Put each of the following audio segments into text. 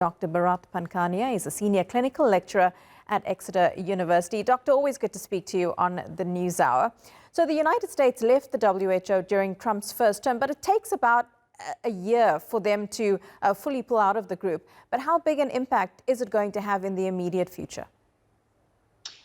Dr. Bharat Pankhania is a senior clinical lecturer at Exeter University. Doctor, always good to speak to you on the News Hour. So the United States left the WHO during Trump's first term, but it takes about a year for them to fully pull out of the group. But how big an impact is it going to have in the immediate future?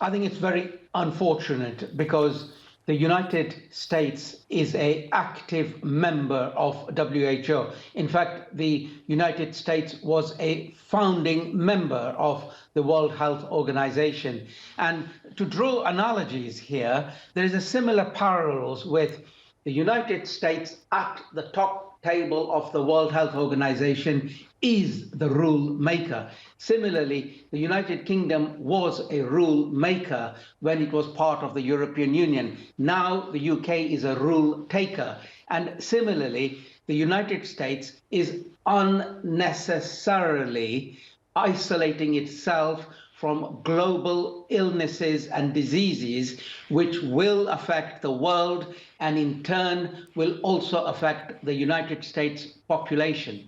I think it's very unfortunate because the United States is an active member of WHO. In fact, the United States was a founding member of the World Health Organization. And to draw analogies here, there is a similar parallels with the United States at the top table of the World Health Organization is the rule maker. Similarly, the United Kingdom was a rule maker when it was part of the European Union. Now the UK is a rule taker. And similarly, the United States is unnecessarily isolating itself from global illnesses and diseases, which will affect the world and in turn will also affect the United States population.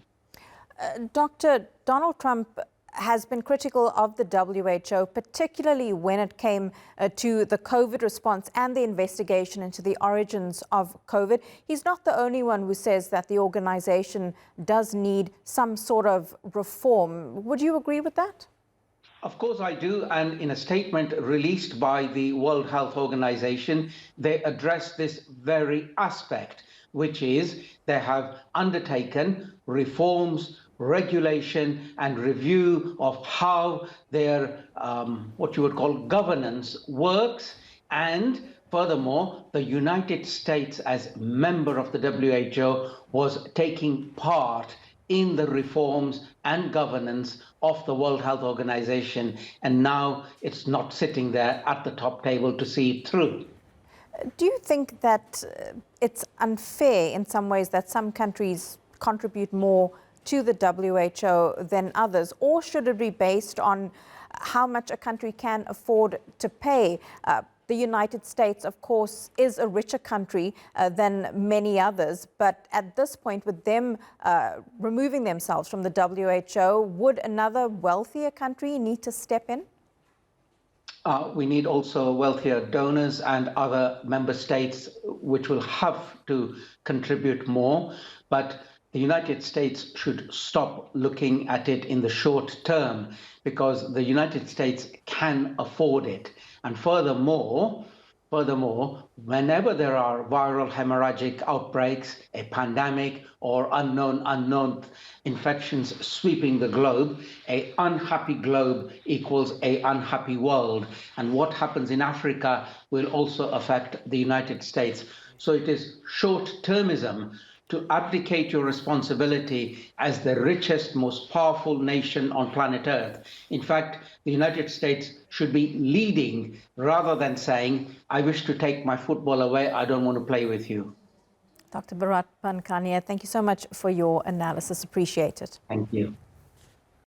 Dr. Donald Trump has been critical of the WHO, particularly when it came to the COVID response and the investigation into the origins of COVID. He's not the only one who says that the organization does need some sort of reform. Would you agree with that? Of course I do, and in a statement released by the World Health Organization, they address this very aspect, which is they have undertaken reforms, regulation and review of how their what you would call governance works. And furthermore, the United States as member of the WHO was taking part in the reforms and governance of the World Health Organization, and now it's not sitting there at the top table to see it through. Do you think that it's unfair in some ways that some countries contribute more to the WHO than others, or should it be based on how much a country can afford to pay? The United States, of course, is a richer country than many others, but at this point, with them removing themselves from the WHO, would another wealthier country need to step in? We need also wealthier donors and other member states which will have to contribute more, but the United States should stop looking at it in the short term because the United States can afford it. And furthermore, whenever there are viral hemorrhagic outbreaks, a pandemic, or unknown infections sweeping the globe, an unhappy globe equals an unhappy world. And what happens in Africa will also affect the United States. So it is short-termism to abdicate your responsibility as the richest, most powerful nation on planet Earth. In fact, the United States should be leading rather than saying, I wish to take my football away, I don't want to play with you. Dr. Bharat Pankhania, thank you so much for your analysis. Appreciate it. Thank you.